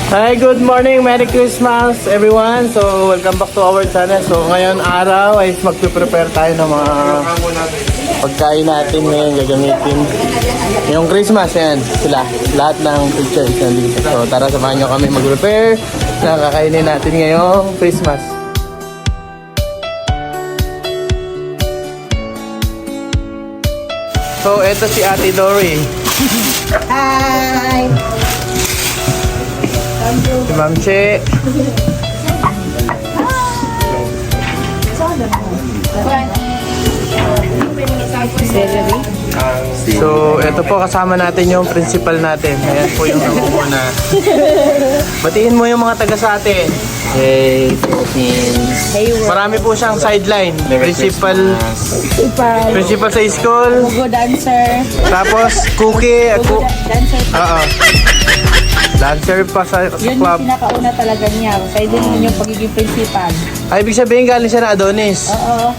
Hi, good morning, Merry Christmas everyone. So, welcome back to our channel. So, ngayon araw ay magpe-prepare tayo ng mga pagkain natin ngayon gagamitin. Yung Christmas, yan, sila. Lahat ng pictures nandito. So, tara samahan nyo kami mag-prepare na kakainin natin ngayong Christmas. So, eto si Ate Dory. Hi! Si Ma'am Che. Celery? So, ito po kasama natin yung principal natin. Ayan po yung nangunguna. Batiin mo yung mga taga sa atin. Hey, Philippines. Hey, Marami po siyang sideline. Principal sa school. Go dancer. Tapos, cookie. Go dancer. Oo. Dancer pa sa Yun club. yung pinakauna talaga niya. Kaya din yun yung pagiging principal. Ay, ibig sabihin galing siya na Adonis. Oo.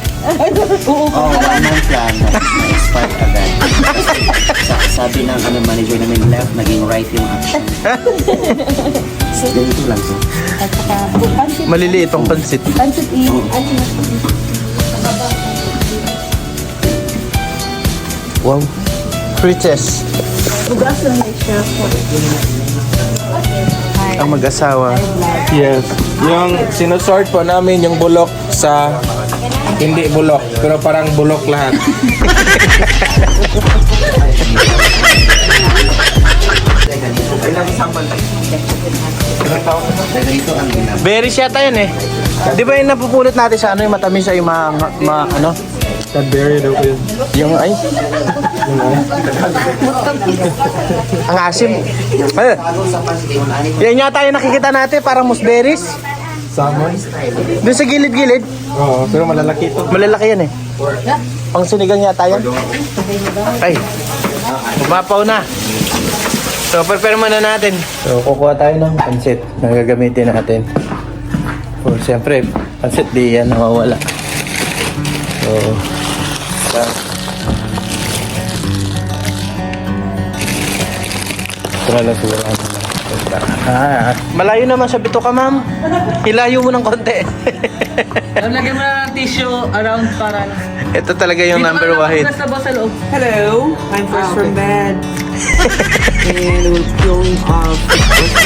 Oo. Oh, 1 month lang. Na-expire agad. Sabi ng manager namin left, naging right yung action. So, ganito lang to. At saka, pansit. Maliliit itong pansit. Pansit Wow. Riches. Bugas lang na siya. Ang mag-asawa. Yes. Yung sinusort po namin yung bulok sa hindi bulok, pero parang bulok lahat. Ganito ang ginagawa. Berry yata yun eh. Di ba yung napupulot natin sa ano yung matamis sa yung ano? Cadbury daw yun. Yung ay? Ang asim. Ay, yan yata yung nakikita natin, parang moosberries. Salmon? Doon sa gilid-gilid. Oo, pero malalaki ito. Malalaki yan eh. Pang sinigang yata yan. Ay, umapaw na. So, prepare muna natin. So, kukuha tayo ng pansit na gagamitin natin. So, siyempre, pansit di yan nawawala. So, ito na lang siguro. Malayo naman sa bito ka, ma'am. Hilayo mo ng konti. Lagyan mo na ng tissue around para... Ito talaga yung number one. Basta ba sa loob? Hello, I'm fresh from bed. And we're going off potato.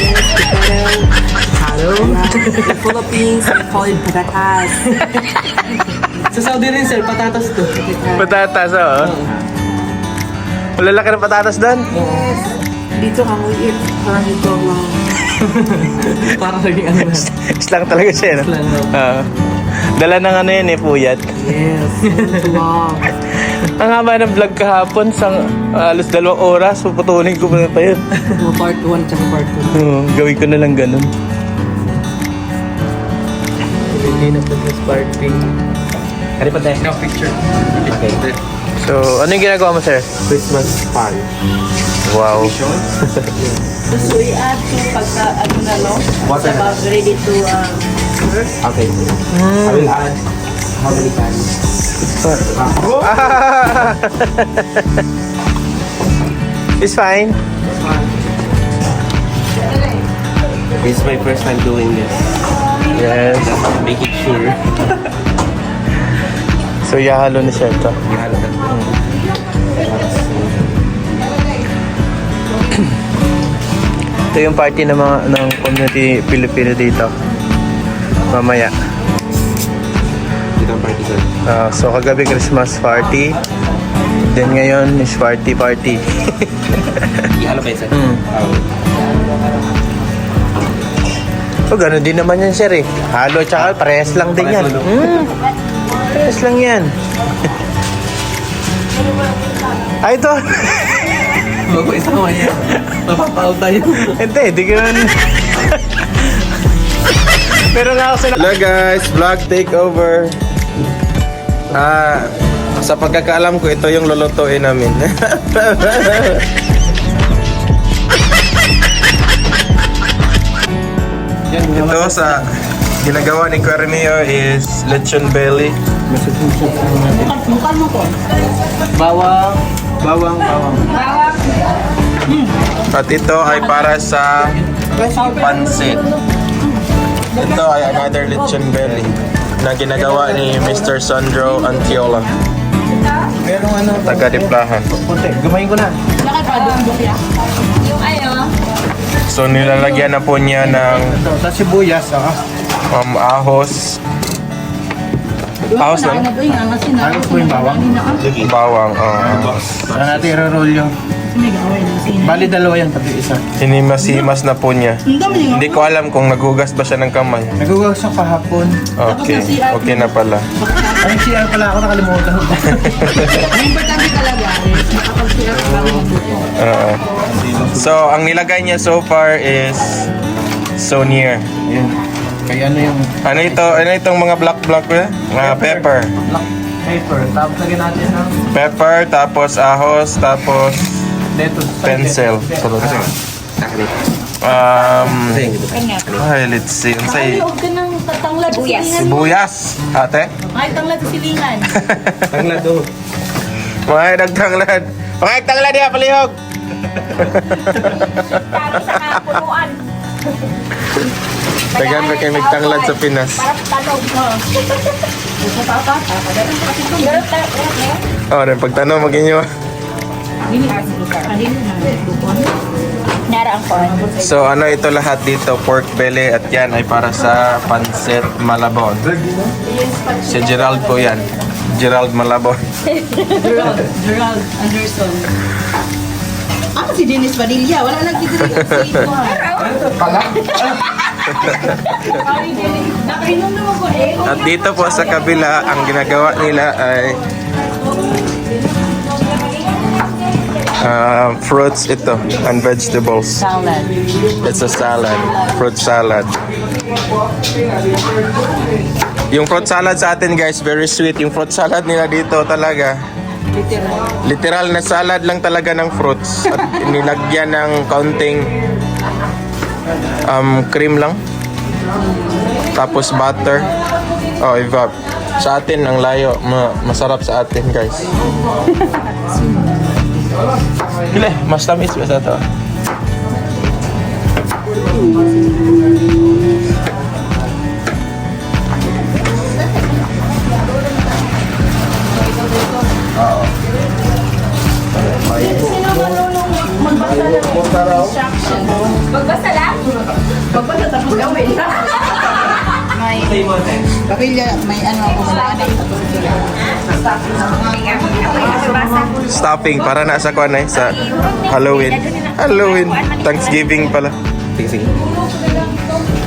In Philippines, we call it patatas. Sa Saudi rin sir, patatas to. Patatas, oo. Malalaki ng patatas doon. Dito kang ulit. Parang ito lang. Para naging ano na. Islang talaga siya, no? Islang, no? Oo. Dala ng ano yun eh, puyat. Yes, vlog. Ang haba ng vlog kahapon, alos 2 oras, puputulin ko pa yun. Part 1 tsaka part 2. Gawin ko na lang ganun. Hindi na po this party. Kari pa tayo. No picture. Okay. So, ano yung ginagawa mo, sir? Christmas pan. Wow. So, we add to pagka, ano na, no? Water. About ready to, Okay. I will add how many pans? It's fine. This is my first time doing this. Yes. Making sure. So, ihahalo na siya ito. Ito yung party ng mga ng community Pilipino dito. Mamaya. Dito ang party sir. So kagabi Christmas party. Then ngayon is party. Ihalo ba yun sir? So gano'n din naman yan sir eh. Halo tsaka parehas lang din yan. Parehas lang yan. Ay ito. Bago isama niya. Mapapaw tayo. Hindi ko naman. Pero nga ako sila. Hello guys, vlog takeover. Sa pagkakaalam ko, ito yung lulutuin namin. Ito sa ginagawa ni Corneo is lechon belly. mukha mo ko. Bawang. At ito ay para sa pansit. Ito ay another lechon belly na ginagawa ni Mr. Sandro Antiola. Merong ano, Taga-Diplahan. puti. Gumayin ko na. Yung ano, So nilalagyan na po niya ng Sa sibuyas, ahos. Ahos lang? Ahos po yung bawang. Bawang. Saan natin i-roll yung... Bali, dalawa yan, pati isa. Hinimas-himas na po niya. Hindi ko alam kung naghugas ba siya ng kamay. Nagugas sa kahapon. Okay. Okay na pala. Ay, CR pala ako, nakalimutan. ang importante talaga is makapag-CR ka bago magluto. So, ang nilagay niya so far is so near. Yun. Kaya ano yung Ano ito? Ano itong mga black eh? Mga pepper. black paper. Tapos lagyan natin ng Pepper, tapos ahos, tapos lettuce. pencil. Ay, let's see. Ano Ay, sa'yo? huwag ka nang tatanglad sa silingan mo. Sibuyas, ate. Ay, tanglad sa silingan. Tanglado. Mga nagtanglad. Mga nagtanglad niya, palihog. Kami sa kapunuan. Tagan pa kayo magtanglad sa Pinas. Para talog mo. Gusto pa pa? Garot tayo. Oh, rin pagtanong mag-inyo. Nara ang corn. So, ano ito lahat dito? Pork belly at yan ay para sa pancit Malabon. Si Gerald po yan. Gerald Malabon. Gerald Anderson. Ako si Dennis Padilla. Wala lang kita si Nakainom naman ko eh. At dito po sa kabila, ang ginagawa nila ay fruits ito and vegetables. Salad. It's a salad. Fruit salad. Yung fruit salad sa atin guys, very sweet. Yung fruit salad nila dito talaga, literal na salad lang talaga ng fruits. At nilagyan ng kaunting cream lang. Tapos butter. Oh, evap. Sa atin, ang layo. Masarap sa atin guys. Gila, mas tamis ba sa ito? Sino marunong magbasa ng instruction? Magbasa lang? Magbasa tapos gawin. Kapilya, may ano ako malaki. Stuffing para na sa kuan eh, sa Halloween. Halloween, Thanksgiving pala.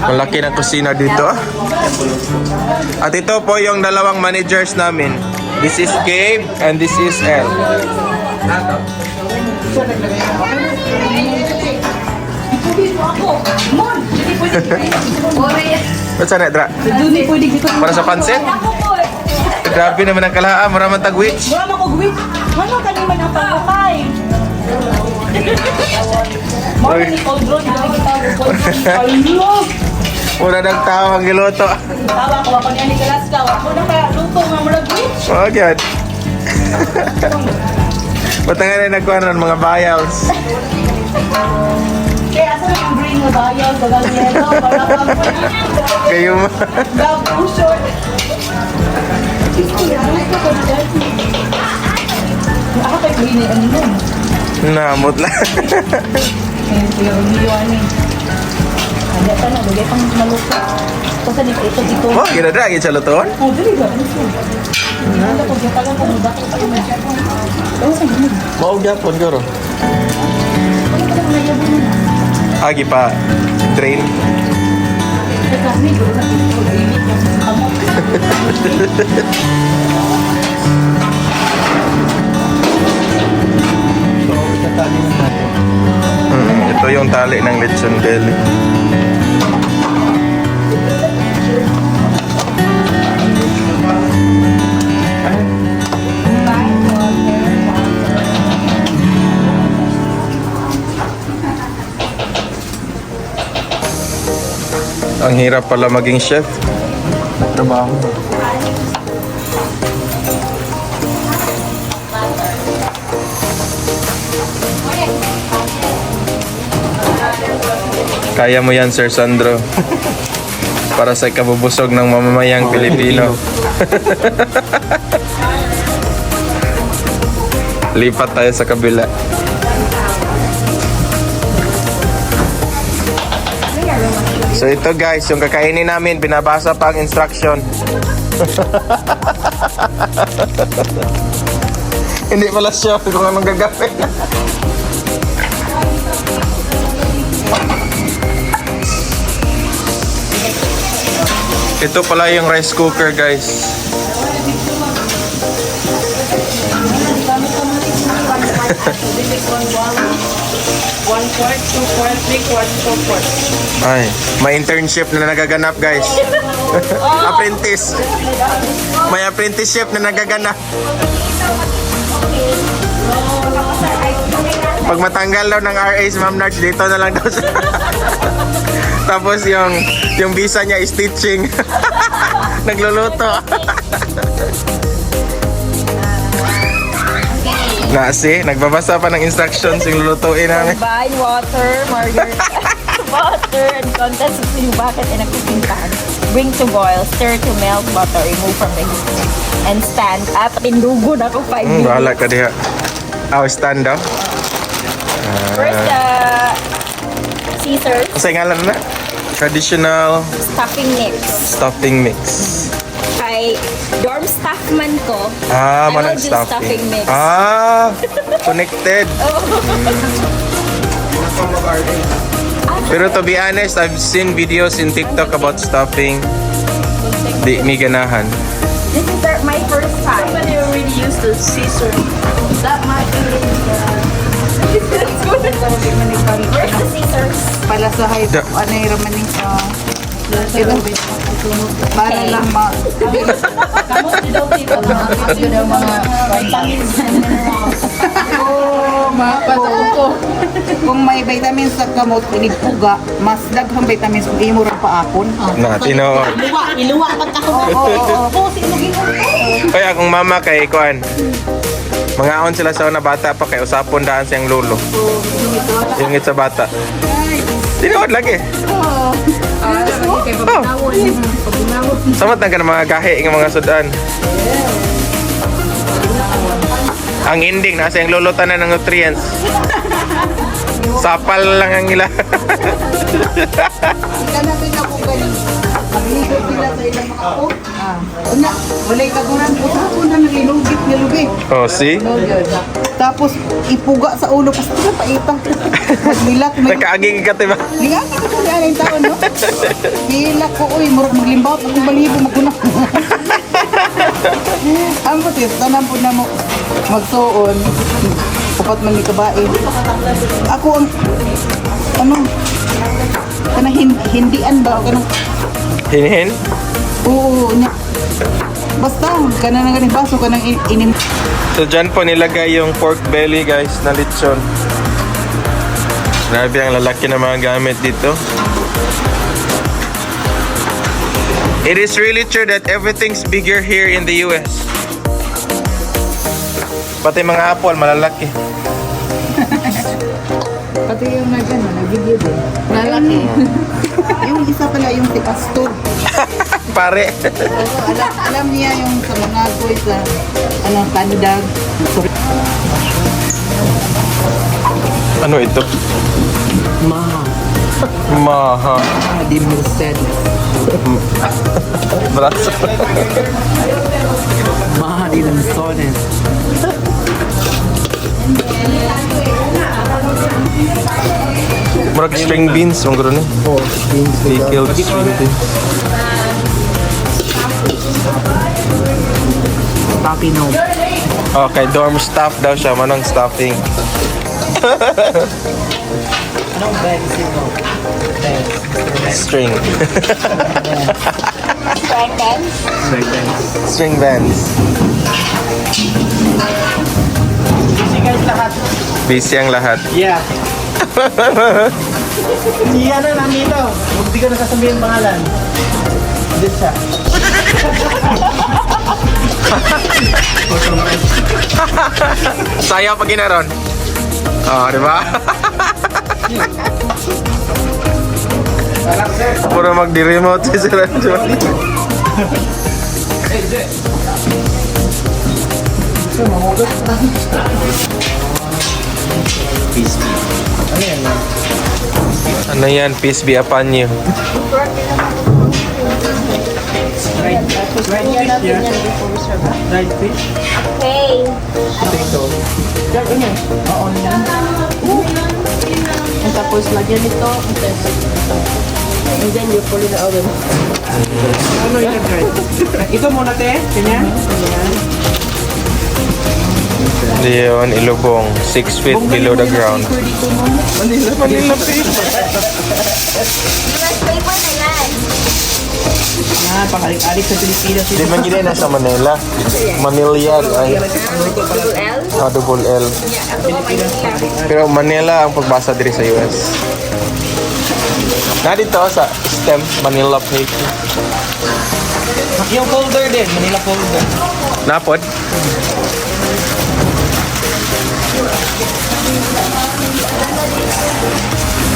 Malaki na kusina dito ah. At ito po yung dalawang managers namin. This is Gabe and this is El. Ba't sana, Dra? Para sa pansit? Grabe naman ang kalaan, maraming tag-witch. Wala mo kog wit. Ano kaniman ang pagkakay? Mga ni Coldron, hindi kita Coldron. Muna ng tao ang giluto. Tawa ko ako niya ni Kalaska. Ako na kaya luto nga mula witch. Oh, God. Ba't nga na nagkuhan ng mga bayals? Kaya asa na yung green na bayaw, bagang yellow, para kang Kayo mo. gabu short. Ako kay green eh, ano nun? Namot lang. Ayun, kuya, umiiwan eh. Handa pa na, lagay pang maluto. Kasi ito. Oh, ginadra, sa lutoon? Oh, dali ba? Handa ko, gatagan ko, mudako pa yung madya ko. Oo, sa gano'n. Mau gapon, garo. Ano ka lang nayabon na? Agi pa, drain. Kasi gano'n na ito, limit yung kamot. Ito yung tali ng lechon belly. Ang hirap pala maging chef. Trabaho. Kaya mo yan, Sir Sandro. Para sa kabubusog ng mamamayang Pilipino. Lipat tayo sa kabila. So ito guys, yung kakainin namin, binabasa pa ang instruction. Hindi pala sure kung anong gagawin. Ito pala yung rice cooker guys. Ay, may internship na nagaganap guys. Apprentice. May apprenticeship na nagaganap. Pag matanggal daw ng RA si Ma'am Narch, dito na lang daw siya. Tapos yung visa niya is teaching. Nagluluto. Nasi, nagbabasa pa ng instructions yung lulutuin namin. Combine water, margarine, butter, and contents of new bucket in a cooking pan. Bring to boil, stir to melt butter, remove from the heat, and stand up. Tindugo na ako 5 minutes. Bahala ka diha. Stand daw. First, scissors, Kasi ngalan na? Traditional stuffing mix. stuffing mix. Kay dorm staff man ko. Manang do stuffing. mix. Connected. Pero to be honest, I've seen videos in TikTok about stuffing. Di mi ganahan. This is my first time. But I already used the scissor. That might be Where's the scissors? Pala sa high, Da- ano yung ramaning sa... Para Okay. lang Kung may vitamins sa kamot, inigpuga, mas daghang vitamins kung imo ra paakon. Na tinuod. Iluwa pagka Kaya kung mama kay kuan. Mangaon sila sa una bata pa kay usapon daan siyang lolo. Yung sa bata. Tinuod lagi. Samot na ka ng mga gahi ng mga sudan. Ang ending, nasa yung lulutan na ng nutrients. Sapal lang ang ila. Kanapin ako galing. Magligo sila sa ilang mga ako. Una, walay kaguran ko sa ako na nalilugit nga lubi. Oh, see? Tapos ipuga sa ulo kasi sila paita. Maglilak may Nakaaging ka, diba? Ligat ka ko yan yung tao, no? Hilak ko, uy, murag maglimbaw kung balibo maguna. Ang putis, tanan po na mo magsuon. Upat man ni kabae. Ako ang ano? Kanang hindian ba o kanang Hinhin? oo nya. Basta kanang ganing baso kanang inim. So dyan po nilagay yung pork belly guys na lechon. Grabe ang lalaki ng mga gamit dito. It is really true that everything's bigger here in the US. Pati mga apple malalaki. Pati yung nag-video din. Lalaki. Yung isa pala yung si Pastor. Pare. Alam niya yung sa mga boys sa kandag. Sorry. Ano ito? Maha. Di Mercedes. Braso. Di Lanzones. Murag string beans. Ang gano'n eh. Oh, beans. Pickled string beans. Tapino. Okay, dorm staff daw siya. Manang stuffing. Anong bag sino? String. Strengthen. String bands. Busy ang lahat. Yeah. Iyan na nandito. Hindi ko na sasabihin pangalan. Hindi siya. Saya pag ginaron. Oh, di ba? Puro magdi-remote si Sir Anjo. Peace be. Ano yan? Peace be upon you. Lagyan natin yan before sir. Dried fish. Okay. Tapos lagyan ito. And then you pull it out. Ano yung dried? Ito muna te. Ganyan. Leon Ilubong, 6 feet below the ground. Manila fish. Paper na yan. Pakalik-alik sa Pilipinas. Di man gina nasa Manila. Manila ay Double L. double L. Ako Manila. Pero Manila ang pagbasa diri sa US. Na dito sa STEM, Manila page. Yung folder din. Manila folder. Napod?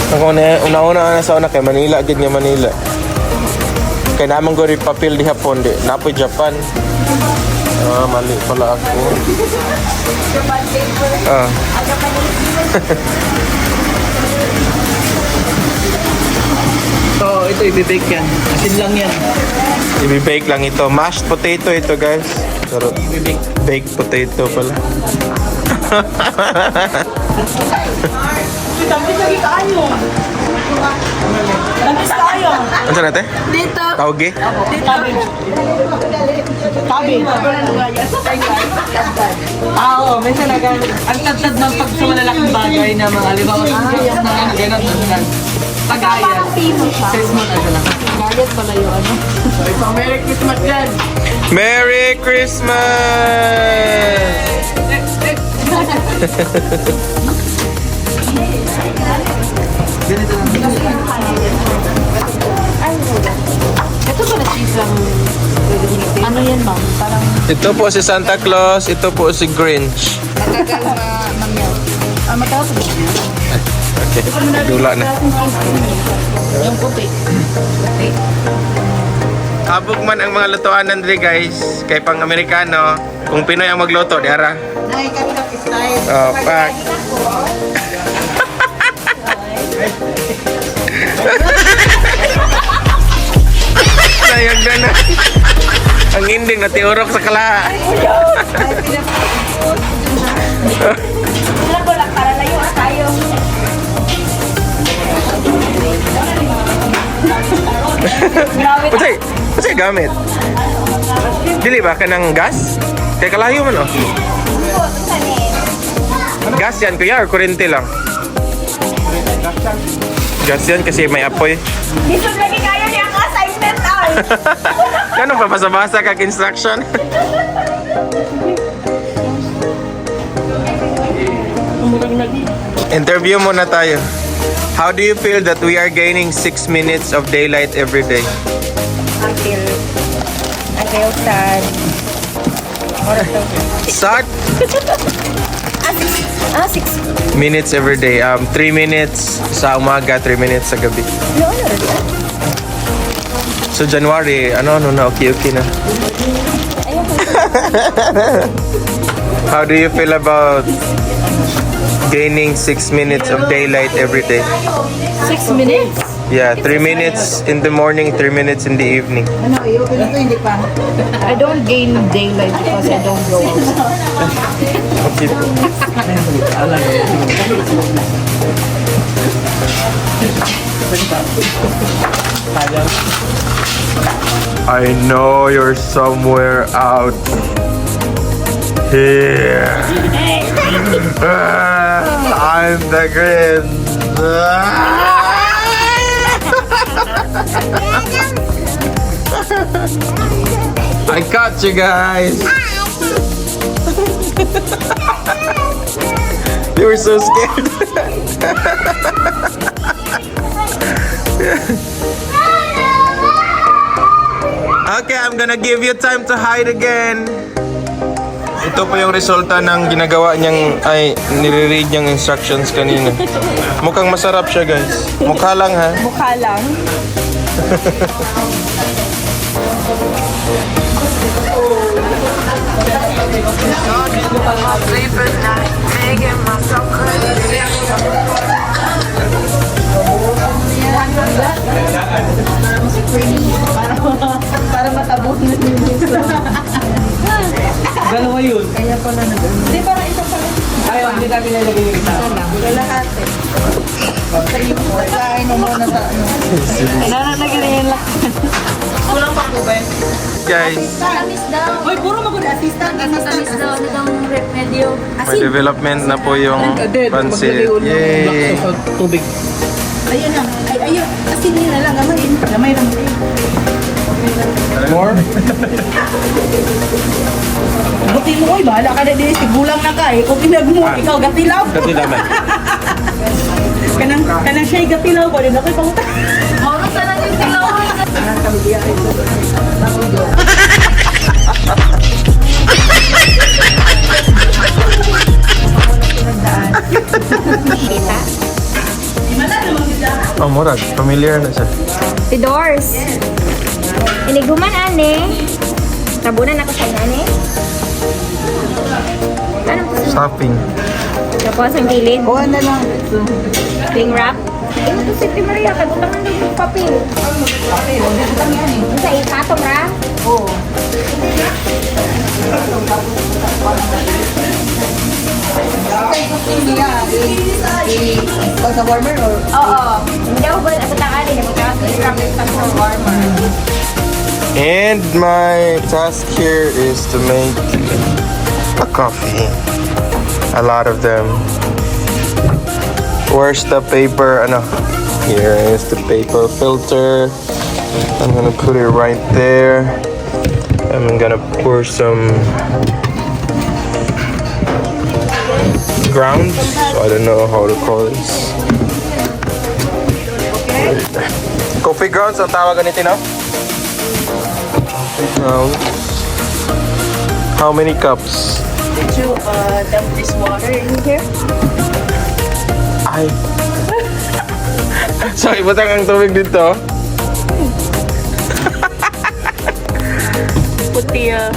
Ako na, una-una na sa una kay Manila, agad nga Manila. Kaya naman ko rin papel di hapon, di. Napoy Japan. Ah, mali pala ako. Ah. So, ito ibibake yan. Asin lang yan. I-bake lang ito. Mashed potato ito, guys. Sarap. Baked potato pala. Ano sa natin? Dito. Tauge? Oo, minsan ang tad-tad ng pag sa malalaking bagay na mga libaw. Yung mga ganun na Tagayan. Says mo na lang. Gayat pala yung ano. Merry Christmas yan! Merry Christmas! Ito pala cheese lang. Ano yan ma'am? Parang Ito po si Santa Claus, ito po si Grinch. Matagal ma-melt. mataas ba? Okay, dula na. Yung puti. Habog man ang mga lutuan nandri guys, kay pang Amerikano, kung Pinoy ang magluto, di ara. Nakikakap style. Oh, pak. Sayang na na. Ang ending natiurok sa kala. Wala ko lang para layo tayo. Grabe na. Unsay gamit? Dili ba ka ng gas? Kaya kalayo man oh. Gas yan kuya or kurente lang? Gas yan kasi may apoy. Dito lagi kayo niya ang assignment ay. Kano pa basa-basa kag instruction? Interview muna tayo. How do you feel that we are gaining 6 minutes of daylight every day? I feel sad. Sad 6. minutes every day. 3 minutes sa umaga, 3 minutes sa gabi. So January, ano na, okay na. How do you feel about gaining 6 minutes of daylight every day? 6 minutes? Yeah, 3 minutes in the morning, 3 minutes in the evening. Ano, i-open ito, hindi pa. I don't gain daylight because I don't go outside. Okay. I know you're somewhere out here. I'm the Grinch. I got you guys. They were so scared. Okay, I'm gonna give you time to hide again. Ito po yung resulta ng ginagawa niyang, ay, nire-read niyang instructions kanina. Mukhang masarap siya, guys. Mukha lang, ha? Mukha lang. Para matabot na yung gusto. Dalawa yun. Kaya pala na gano'n. Hindi, parang isa pala. Ayaw, hindi namin nalagay yung isa. Lahat eh. Kain mo muna sa ano. Nananagin na yan lang. Kulang pa po ba? Guys, Matamis daw. Hoy, puro mag-assistant. Matamis daw. Ano daw medyo may development na po yung pansit. Yay! Tubig. Ayun na. Ayun. Asin nyo na lang. Gamay lang. More? Buti mo, oy, bahala ka na din. Sigulang na ka eh. Kung inag mo, ikaw gatilaw. Katilaman. Kanang siya'y gatilaw ko. Din ako'y panguta. Mauro sa lang yung tilawan. Kita. Oh, murag. Familiar na siya. Si Doors. Iniguman, ane. Tabunan ako sa ane. Anong gusto mo? Stuffing. Tapos ang gilid. Kuha na lang. Cling wrap. Ino to si Maria. Kagutangan daw yung papel. Sa ikatong ra. Oo. Hindi nga. Ikaw sa warmer or? Oo. Hindi ako ba sa tangali. Magkakasing wrap yung sa warmer. And my task here is to make a coffee. A lot of them. Where's the paper? Ano? Here is the paper filter. I'm gonna put it right there. I'm gonna pour some grounds. So I don't know how to call this. Coffee grounds ang tawag ganito, no? Grounds. How many cups? Did you dump this water in here? Ay. So, ibutang ang tubig dito. Put the,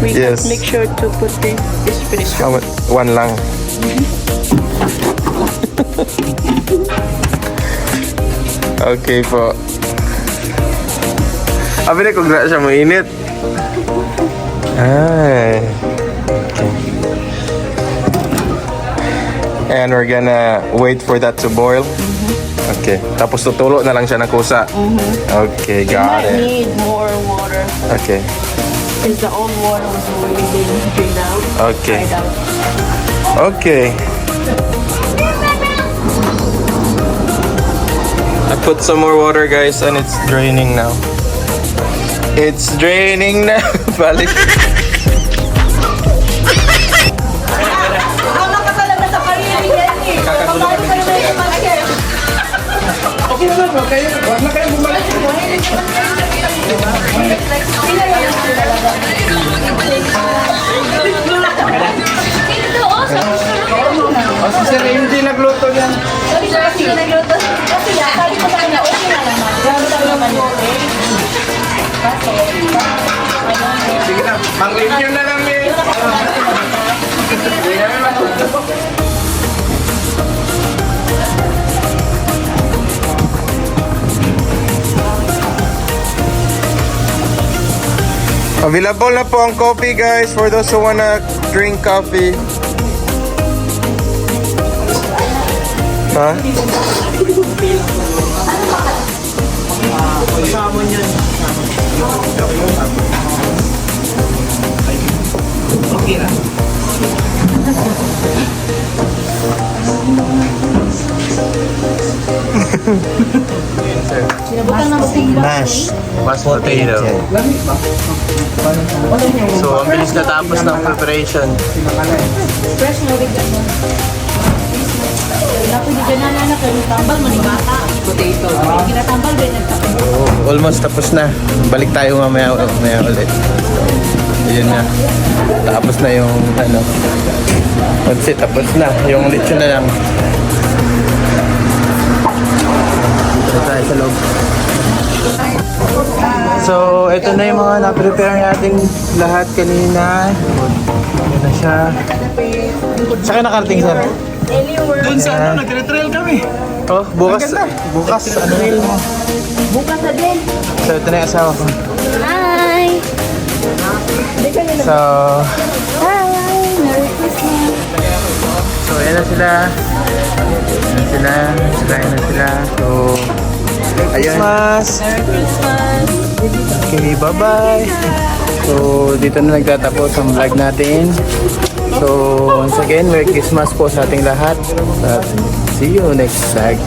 Yes. make sure to put this finish. How much? One lang. Okay po. Abi na kung siya mainit. Ay. Okay. And we're gonna wait for that to boil. Okay. Tapos tutulo na lang siya ng kusa. Okay, got it. Need more water Okay. because the old water was already being drained out. Okay. Dried out. Okay. I put some more water, guys, and it's draining now. It's draining now. Balik. Tama ka talaga sa parili yan eh. Paano ka naman yung mag-share? Okay na bro, kayo. Huwag na kayo bumalik. Oh, si Sir Angie nagluto yan. Kasi sabi ko sa kanya, okay na naman. Grabe lang naman yun eh. Kasi, Sige na, mang-review na lang eh. Available na po ang coffee, guys, for those who wanna drink coffee. Ha? Okay na. Mashed potato. So, ang bilis natapos ng preparation. Fresh na rin gano'n. Naku, di gano'n na tambal, manibata. potato. Kinatambal ba yung nagtapos? Almost tapos na. Balik tayo mamaya ulit. Ayun na. Tapos na yung ano. Pansit, tapos na. Yung lechon na lang. Dito tayo sa loob. So, ito na yung mga na-prepare natin lahat kanina. Ayan na siya. Saan ka nakarating, sir? Doon sa ano, nagre-trail kami. Oh, bukas. Bukas, ano yun mo? Bukas na din. So, ito na yung asawa ko. Hi! So, Hi! Merry Christmas! so ayan na sila. Ayan na sila. So, ayun. Christmas! Merry Christmas! Okay, bye-bye! So, dito na nagtatapos ang vlog natin. So, once again, Merry Christmas po sa ating lahat. At see you next vlog.